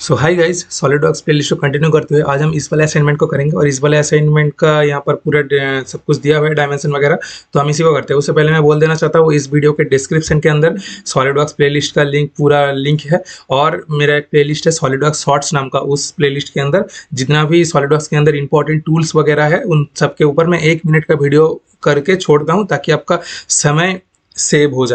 सो hi guys, SolidWorks playlist को continue करते हुए आज हम इस वाले असाइनमेंट को करेंगे और इस वाले असाइनमेंट का यहाँ पर पूरा सब कुछ दिया हुआ है, डायमेंशन वगैरह। तो हम इसी को करते हैं। उससे पहले मैं बोल देना चाहता हूँ, इस वीडियो के डिस्क्रिप्शन के अंदर सॉलिडवर्क्स प्लेलिस्ट का पूरा लिंक है। और मेरा एक प्लेलिस्ट है सॉलिडवर्क्स शॉर्ट्स नाम का। उस प्लेलिस्ट के अंदर जितना भी सॉलिडवर्क्स के अंदर इंपॉर्टेंट टूल्स वगैरह है, उन सब के ऊपर मैं 1 मिनट का वीडियो करके छोड़ता हूँ ताकि आपका समय सेव हो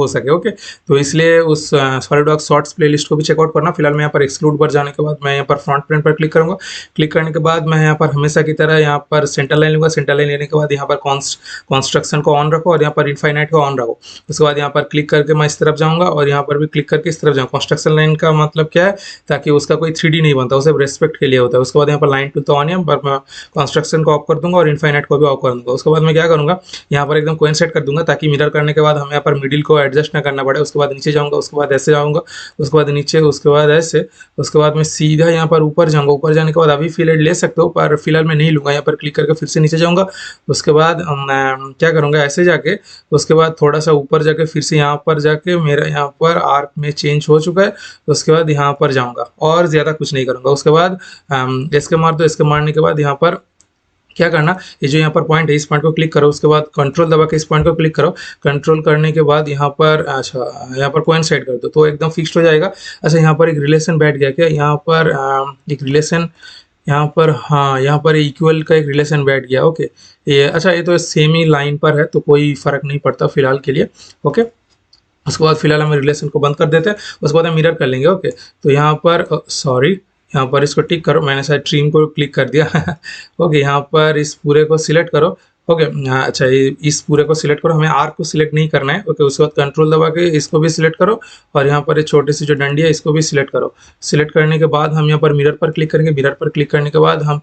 सके। ओके, तो इसलिए उस सॉलिडवर्क्स शॉर्ट्स प्लेलिस्ट को भी चेकआउट करना। फिलहाल मैं यहाँ पर एक्सक्लूड पर जाने के बाद मैं यहाँ पर फ्रंट प्लेन पर क्लिक करूंगा। क्लिक करने के बाद मैं यहाँ पर हमेशा की तरह यहाँ पर सेंटर लाइन लूंगा। सेंटर लाइन लेने के बाद यहाँ पर कॉन्स्ट्रक्शन को ऑन रखो और यहाँ पर इनफाइनाइट को ऑन रखो। उसके बाद यहाँ पर क्लिक करके मैं इस तरफ जाऊँगा और यहाँ पर भी क्लिक करके इस तरफ जाऊँगा। कॉन्स्ट्रक्शन लाइन का मतलब क्या है, ताकि उसका कोई 3D नहीं बनता, उसे रेस्पेक्ट के लिए होता है। उसके बाद यहाँ पर लाइन टू तो ऑन है, पर मैं कॉन्स्ट्रक्शन को ऑफ कर दूंगा और इनफाइनाइट को भी ऑफ कर दूंगा। उसके बाद मैं क्या करूँगा, यहाँ पर एकदम कोइंसाइड कर दूंगा ताकि मिरर करने के बाद हमें यहाँ पर मिडिल को एडजस्ट ना करना पड़े। उसके बाद नीचे जाऊंगा, उसके बाद ऐसे जाऊंगा, उसके बाद नीचे, उसके बाद ऐसे, उसके बाद मैं सीधा यहाँ पर ऊपर जाऊंगा। ऊपर जाने के बाद अभी फिलेट ले सकते हो, पर फिलहाल मैं नहीं लूंगा। यहाँ पर क्लिक करके फिर से नीचे जाऊंगा। उसके बाद क्या करूंगा, ऐसे जाके उसके बाद थोड़ा सा ऊपर जाके फिर से यहाँ पर जाके मेरा यहाँ पर आर्क में चेंज हो चुका है। उसके बाद यहाँ पर जाऊंगा और ज्यादा कुछ नहीं करूंगा। उसके बाद इसके मार दो। इसके मारने के बाद यहाँ पर क्या करना, ये जो यहाँ पर पॉइंट है, इस पॉइंट को क्लिक करो। उसके बाद कंट्रोल दबा के इस पॉइंट को क्लिक करो। कंट्रोल करने के बाद यहाँ पर यहाँ पर कोइंसाइड कर दो तो एकदम फिक्स्ड हो जाएगा। अच्छा, यहाँ पर एक रिलेशन बैठ गया क्या, यहाँ पर एक रिलेशन, यहाँ पर, हाँ, यहाँ पर इक्वल का एक रिलेशन बैठ गया। ओके, ये अच्छा, ये तो सेम ही लाइन पर है तो कोई फर्क नहीं पड़ता फिलहाल के लिए। ओके, उसके बाद फिलहाल हम रिलेशन को बंद कर देते हैं। उसके बाद हम मिरर कर लेंगे। ओके, तो यहाँ पर सॉरी, यहाँ पर इसको टिक करो। मैंने शायद ट्रिम को क्लिक कर दिया। ओके, यहाँ पर इस पूरे को सिलेक्ट करो। ओके, अच्छा, इस पूरे को सिलेक्ट करो, हमें आर्क को सिलेक्ट नहीं करना है। ओके, उसके बाद कंट्रोल दबा के इसको भी सिलेक्ट करो और यहाँ पर ये छोटी सी जो डंडी है इसको भी सिलेक्ट करो। सिलेक्ट करने के बाद हम यहाँ पर मिरर पर क्लिक करेंगे। मिरर पर क्लिक करने के बाद हम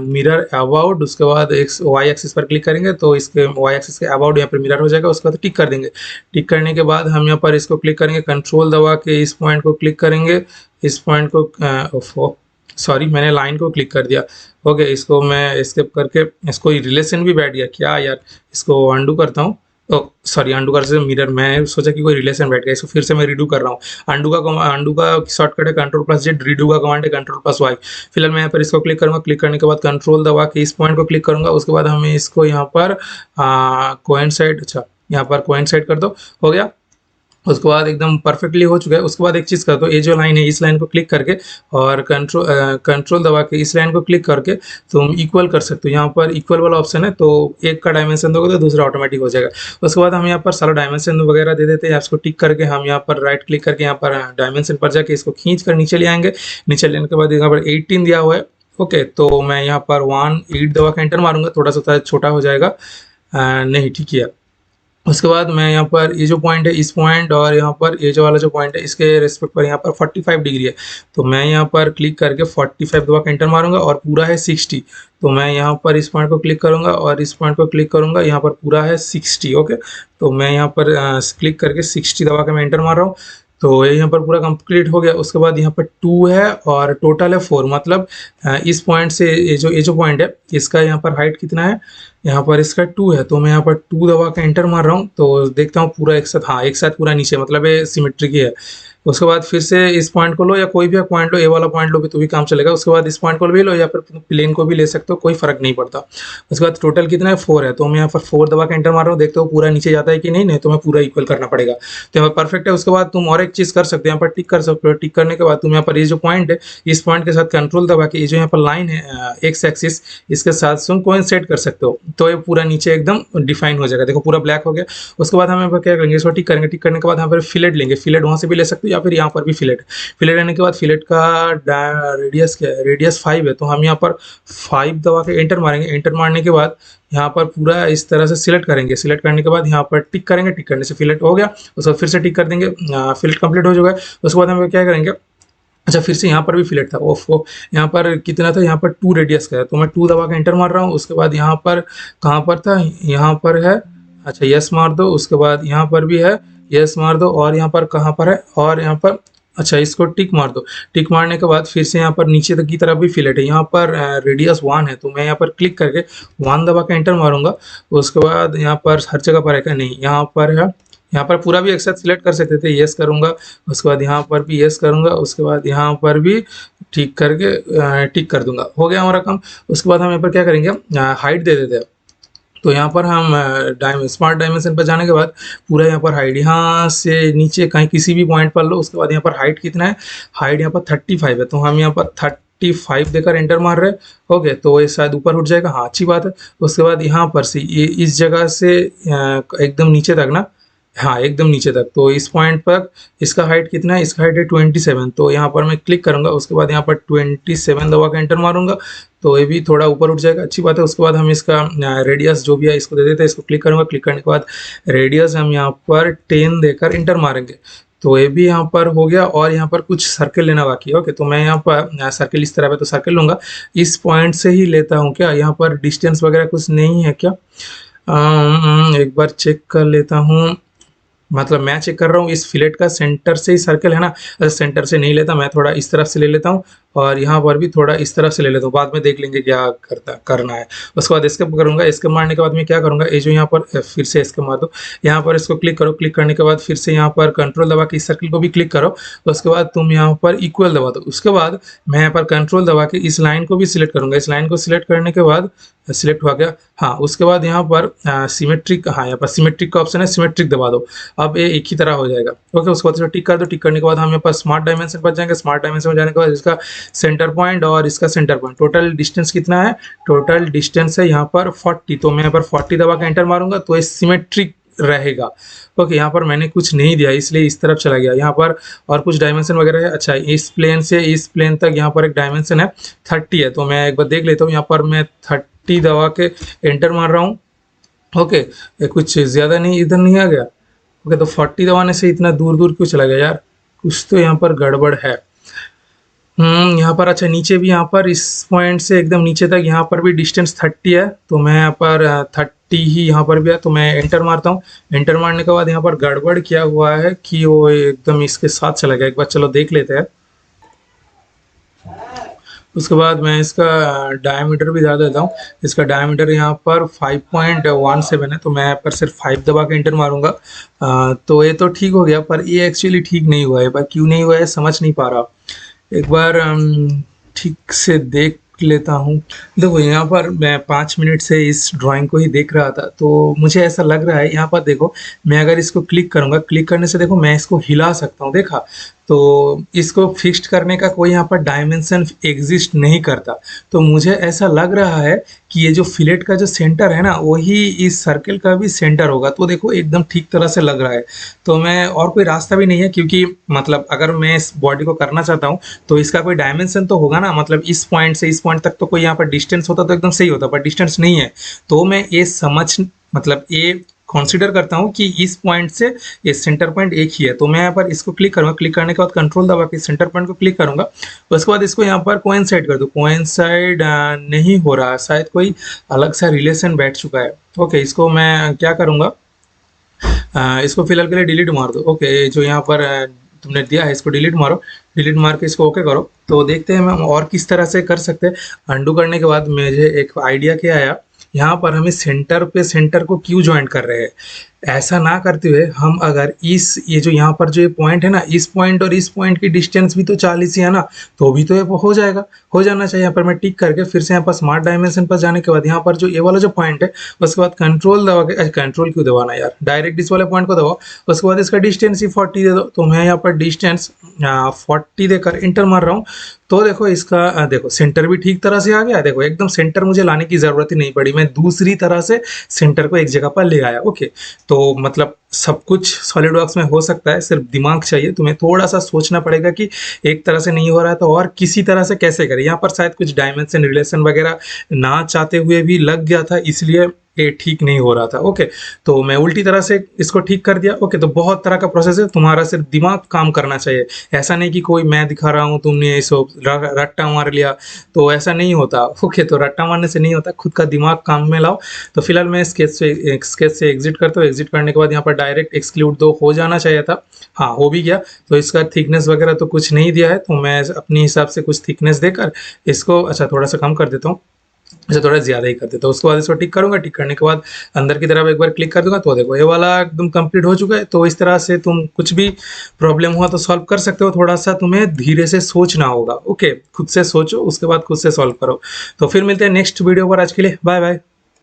मिरर अबाउट, उसके बाद एक्स वाई एक्सिस पर क्लिक करेंगे तो इसके वाई एक्सिस के अबाउट यहाँ पर मिरर हो जाएगा। उसके बाद टिक कर देंगे। टिक करने के बाद हम यहाँ पर इसको क्लिक करेंगे, कंट्रोल दबा के इस पॉइंट को क्लिक करेंगे। इस पॉइंट को सॉरी, मैंने लाइन को क्लिक कर दिया। ओके, इसको मैं स्किप करके, इसको रिलेशन भी बैठ गया क्या यार, इसको अंडू करता हूँ। ओ सॉरी, अंडू कर से मिरर, मैं सोचा कि कोई रिलेशन बैठ गया, इसको फिर से मैं रीडू कर रहा हूँ। अंडू का शॉर्टकट है कंट्रोल+Z, रीडू का कमांड है कंट्रोल+Y। फिलहाल मैं यहाँ पर इसको क्लिक करूँगा। क्लिक करने के बाद कंट्रोल दबा के इस पॉइंट को क्लिक करूँगा। उसके बाद हमें इसको यहाँ पर कोइंसाइड, अच्छा, यहाँ पर कोइंसाइड कर दो, हो गया। उसके बाद एकदम परफेक्टली हो चुका है। उसके बाद एक चीज़ कर दो, ये जो लाइन है इस लाइन को क्लिक करके और कंट्रोल दबा के इस लाइन को क्लिक करके तुम इक्वल कर सकते हो। यहाँ पर इक्वल वाला ऑप्शन है, तो एक का डायमेंशन दोगे तो दूसरा ऑटोमेटिक हो जाएगा। उसके बाद हम यहाँ पर सारा डायमेंशन वगैरह दे देते हैं। इसको टिक करके हम यहाँ पर राइट क्लिक करके यहाँ पर डायमेंशन पर जाके इसको खींच कर नीचे ले आएंगे। नीचे लेने के बाद यहाँ पर 18 दिया हुआ है। ओके, तो मैं यहाँ पर 18 दबा के एंटर मारूंगा। थोड़ा सा छोटा हो जाएगा, नहीं, ठीक है। उसके बाद मैं यहाँ पर ये जो पॉइंट है, इस पॉइंट और यहाँ पर ये जो वाला जो पॉइंट है, इसके रेस्पेक्ट पर यहाँ पर 45 डिग्री है, तो मैं यहाँ पर क्लिक करके 45 दबा के एंटर मारूंगा और पूरा है 60। तो मैं यहाँ पर इस पॉइंट को क्लिक करूंगा और इस पॉइंट को क्लिक करूंगा, यहाँ पर पूरा है 60। ओके, तो मैं यहाँ पर क्लिक करके 60 दबा के मैं एंटर मार रहा हूँ। तो ये यहाँ पर पूरा कंप्लीट हो गया। उसके बाद यहाँ पर 2 है और टोटल है 4, मतलब इस पॉइंट से ये जो पॉइंट है इसका यहाँ पर हाइट कितना है, यहाँ पर इसका 2 है। तो मैं यहाँ पर 2 दबा के एंटर मार रहा हूँ तो देखता हूँ पूरा एक साथ, हाँ, एक साथ पूरा नीचे, मतलब ये सिमेट्रिक ही है। उसके बाद फिर से इस पॉइंट को लो या कोई भी पॉइंट लो, ये वाला पॉइंट लो भी तो भी काम चलेगा। उसके बाद इस पॉइंट को भी लो या फिर प्लेन को भी ले सकते हो, कोई फर्क नहीं पड़ता। उसके बाद टोटल कितना है, 4 है, तो मैं यहाँ पर 4 दबा के एंटर मार रहा हूँ। देखते हो पूरा नीचे जाता है कि नहीं तो मैं पूरा इक्वल करना पड़ेगा। तो यहाँ पर परफेक्ट है। उसके बाद तुम और एक चीज़ कर सकते हो, यहाँ पर टिक कर सकते हो। टिक करने के बाद तुम यहाँ पर ये जो पॉइंट है, इस पॉइंट के साथ कंट्रोल दबा के ये जो यहाँ पर लाइन है एक्स एक्सिस, इसके साथ तुम कोइंसाइड कर सकते हो, तो ये पूरा नीचे एकदम डिफाइन हो जाएगा। देखो पूरा ब्लैक हो गया। उसके बाद हम यहाँ पर क्या करेंगे, इसको टिक करेंगे। टिक करने के बाद यहाँ पर फिलेट लेंगे। फिलेट वहाँ से भी ले सकते हो या फिर यहाँ पर भी फिलेट लेने के बाद फिलेट का रेडियस क्या है, रेडियस 5 है, तो हम यहाँ पर 5 दबा के एंटर मारेंगे। एंटर मारने के बाद यहाँ पर पूरा इस तरह से सिलेक्ट करेंगे। सिलेक्ट करने के बाद यहाँ पर टिक करेंगे। टिक करने से फिलेट हो गया। उसके बाद फिर से टिक कर देंगे, फिलेट कंप्लीट हो चुका है। उसके बाद हम क्या करेंगे, अच्छा, फिर से यहाँ पर भी फिलेट था, ओफो, यहाँ पर कितना था, यहाँ पर 2 रेडियस का है, तो मैं 2 दबा के एंटर मार रहा हूँ। उसके बाद यहाँ पर कहाँ पर था, यहाँ पर है, अच्छा, यस मार दो। उसके बाद यहाँ पर भी है, यस मार दो। और यहाँ पर कहाँ पर है, और यहाँ पर, अच्छा, इसको टिक मार दो। टिक मारने के बाद फिर से यहाँ पर नीचे तक की तरफ भी फिलेट है। यहाँ पर रेडियस 1 है, तो मैं यहाँ पर क्लिक करके 1 दबा के एंटर मारूंगा। उसके बाद यहाँ पर हर जगह पर है क्या, नहीं, यहाँ पर है, यहाँ पर पूरा भी एक साथ सिलेक्ट कर सकते थे, यस करूँगा, उसके बाद यहाँ पर भी यस करूँगा, उसके बाद यहाँ पर भी ठीक करके टिक कर दूंगा, हो गया हमारा काम। उसके बाद हम यहाँ पर क्या करेंगे, हाइट दे देते हैं। तो यहाँ पर हम स्मार्ट डायमेंशन पर जाने के बाद पूरा यहाँ पर हाइट यहाँ से नीचे कहीं किसी भी पॉइंट पर लो। उसके बाद यहाँ पर हाइट कितना है, हाइट यहाँ पर 35 है, तो हम यहाँ पर 35 देकर एंटर मार रहे हैं। ओके, तो ये शायद ऊपर उठ जाएगा, हाँ अच्छी बात है। उसके बाद यहाँ पर से ये इस जगह से एकदम नीचे तक ना, हाँ एकदम नीचे तक, तो इस पॉइंट पर इसका हाइट कितना है, इसका हाइट है 27, तो यहाँ पर मैं क्लिक करूंगा। उसके बाद यहाँ पर 27 दबा के एंटर मारूंगा, तो ये भी थोड़ा ऊपर उठ जाएगा, अच्छी बात है। उसके बाद हम इसका रेडियस जो भी है इसको दे देते हैं, इसको क्लिक करूंगा। क्लिक करने के बाद रेडियस हम यहाँ पर 10 देकर एंटर मारेंगे, तो ये भी यहाँ पर हो गया। और यहाँ पर कुछ सर्कल लेना बाकी है। ओके, तो मैं यहाँ पर सर्कल इस तरह पे, तो सर्कल लूंगा, इस पॉइंट से ही लेता हूँ। क्या यहाँ पर डिस्टेंस वगैरह कुछ नहीं है क्या, एक बार चेक कर लेता हूँ। मतलब मैं चेक कर रहा हूँ इस फिलेट का सेंटर से ही सर्कल है ना, सेंटर से नहीं लेता मैं, थोड़ा इस तरफ से ले लेता हूँ और यहाँ पर भी थोड़ा इस तरफ से ले लेता हूँ, बाद में देख लेंगे क्या करना है। उसके बाद एस्केप करूँगा, एस्केप मारने के बाद मैं क्या करूँगा, ये जो यहाँ पर फिर से एस्केप मार दो, यहाँ पर इसको क्लिक करो। क्लिक करने के बाद फिर से यहाँ पर कंट्रोल दबा के इस सर्कल को भी क्लिक करो। उसके बाद तुम यहाँ पर इक्वल दबा दो। उसके बाद मैं यहाँ पर कंट्रोल दबा के इस लाइन को भी सिलेक्ट करूँगा। इस लाइन को सिलेक्ट करने के बाद सिलेक्ट हो गया, हाँ। उसके बाद यहाँ पर सिमेट्रिक, हाँ यहाँ पर सिमेट्रिक का ऑप्शन है, सिमेट्रिक दबा दो, अब ये एक ही तरह हो जाएगा। ओके, उसके बाद टिक कर दो। टिक करने के बाद हम यहाँ पर स्मार्ट डायमेंशन पर जाएंगे। स्मार्ट डायमेंशन में जाने के बाद इसका सेंटर पॉइंट और इसका सेंटर पॉइंट, टोटल डिस्टेंस कितना है, टोटल डिस्टेंस है यहाँ पर 40, तो मैं यहाँ पर 40 दबा के एंटर मारूंगा, तो ये सिमेट्रिक रहेगा। ओके, यहाँ पर मैंने कुछ नहीं दिया इसलिए इस तरफ चला गया। यहाँ पर और कुछ डायमेंशन वगैरह है। अच्छा, इस प्लेन से इस प्लेन तक यहाँ पर एक डायमेंशन है 30 है, तो मैं एक बार देख लेता हूँ। यहाँ पर मैं 30 दबा के एंटर मार रहा हूँ। ओके, कुछ ज़्यादा नहीं, इधर नहीं आ गया। ओके, तो 40 दबाने से इतना दूर दूर क्यों चला गया यार, कुछ तो यहाँ पर गड़बड़ है। यहाँ पर अच्छा, नीचे भी यहाँ पर इस पॉइंट से एकदम नीचे तक यहाँ पर भी डिस्टेंस 30 है, तो मैं यहाँ पर 30 ही यहाँ पर भी है, तो मैं एंटर मारता हूँ। एंटर मारने के बाद यहाँ पर गड़बड़ क्या हुआ है कि वो एकदम इसके साथ चला गया। एक बार चलो देख लेते हैं। उसके बाद मैं इसका डायमीटर भी डाल देता हूँ। इसका डायमीटर यहाँ पर 5.17 है, तो मैं यहाँ पर सिर्फ 5 दबा के एंटर मारूंगा। तो ये तो ठीक हो गया, पर ये एक्चुअली ठीक नहीं हुआ है। पर क्यों नहीं हुआ है समझ नहीं पा रहा, एक बार ठीक से देख लेता हूँ। देखो, यहाँ पर मैं 5 मिनट से इस ड्राइंग को ही देख रहा था, तो मुझे ऐसा लग रहा है, यहाँ पर देखो, मैं अगर इसको क्लिक करूँगा, क्लिक करने से देखो मैं इसको हिला सकता हूँ, देखा। तो इसको फिक्स्ड करने का कोई यहाँ पर डायमेंशन एग्जिस्ट नहीं करता। तो मुझे ऐसा लग रहा है कि ये जो फिलेट का जो सेंटर है ना, वही इस सर्कल का भी सेंटर होगा। तो देखो एकदम ठीक तरह से लग रहा है। तो मैं, और कोई रास्ता भी नहीं है, क्योंकि मतलब अगर मैं इस बॉडी को करना चाहता हूँ तो इसका कोई डायमेंशन तो होगा ना, मतलब इस पॉइंट से इस पॉइंट तक तो कोई यहाँ पर डिस्टेंस होता तो एकदम सही होता, पर डिस्टेंस नहीं है। तो मैं ये मतलब ये कंसीडर करता हूँ कि इस पॉइंट से ये सेंटर पॉइंट एक ही है। तो मैं यहाँ पर इसको क्लिक करूँगा। क्लिक करने के बाद कंट्रोल दबा के सेंटर पॉइंट को क्लिक करूँगा। उसके बाद इसको यहाँ पर कोइंसाइड कर दूँ। कोइंसाइड नहीं हो रहा, शायद कोई अलग सा रिलेशन बैठ चुका है। ओके, इसको मैं क्या करूँगा, इसको फिलहाल के लिए डिलीट मार दो। ओके, जो यहाँ पर तुमने दिया है इसको डिलीट मारो। डिलीट मार के इसको ओके करो। तो देखते हैं हम और किस तरह से कर सकते हैं। अंडू करने के बाद मुझे एक आइडिया क्या आया, यहाँ पर हमें सेंटर पे सेंटर को क्यों ज्वाइन कर रहे हैं, ऐसा ना करते हुए हम अगर ये जो यहाँ पर जो ये पॉइंट है ना, इस पॉइंट और इस पॉइंट की डिस्टेंस भी तो 40 ही है ना, तो भी तो ये हो जाएगा, हो जाना चाहिए। यहाँ पर मैं टिक करके फिर से यहाँ पर स्मार्ट डायमेंशन पर जाने के बाद यहाँ पर जो ये वाला जो पॉइंट है, उसके बाद कंट्रोल दबा के, कंट्रोल क्यों दबाना यार, डायरेक्ट इस वाले पॉइंट को दबाओ। उसके बाद इसका डिस्टेंस ही 40 दे दो। तो मैं यहाँ पर डिस्टेंस 40 देकर इंटर मार रहा हूँ। तो देखो इसका देखो सेंटर भी ठीक तरह से आ गया। देखो एकदम सेंटर मुझे लाने की जरूरत ही नहीं पड़ी, मैं दूसरी तरह से सेंटर को एक जगह पर ले आया। ओके, तो मतलब सब कुछ सॉलिडवर्क्स में हो सकता है, सिर्फ दिमाग चाहिए। तुम्हें थोड़ा सा सोचना पड़ेगा कि एक तरह से नहीं हो रहा है तो और किसी तरह से कैसे करें। यहाँ पर शायद कुछ डायमेंशन रिलेशन वगैरह ना चाहते हुए भी लग गया था, इसलिए ये ठीक नहीं हो रहा था। ओके, तो मैं उल्टी तरह से इसको ठीक कर दिया। ओके, तो बहुत तरह का प्रोसेस है, तुम्हारा सिर्फ दिमाग काम करना चाहिए। ऐसा नहीं कि कोई मैं दिखा रहा हूँ तुमने इसको रट्टा मार लिया, तो ऐसा नहीं होता। ओके, तो रट्टा मारने से नहीं होता, खुद का दिमाग काम में लाओ। तो फिलहाल मैं स्केच से एग्जिट करता हूँ। एग्जिट करने के बाद यहाँ पर डायरेक्ट एक्सक्लूड दो हो जाना चाहिए था, हाँ हो भी गया। तो इसका थिकनेस वगैरह तो कुछ नहीं दिया है, तो मैं अपने हिसाब से कुछ थिकनेस देकर इसको अच्छा थोड़ा सा कम कर देता हूँ। इसे थोड़ा ज़्यादा ही कर देता हूँ। उसके बाद इसको टिक करूँगा, टिक करने के बाद अंदर की तरफ एक बार क्लिक कर दूँगा तो देखो ये वाला एकदम कंप्लीट हो चुका है। तो इस तरह से तुम कुछ भी प्रॉब्लम हुआ तो सॉल्व कर सकते हो, थोड़ा-सा तुम्हें धीरे से सोचना होगा। ओके, खुद से सोचो, उसके बाद खुद से सॉल्व करो। तो फिर मिलते हैं नेक्स्ट वीडियो पर, आज के लिए बाय-बाय।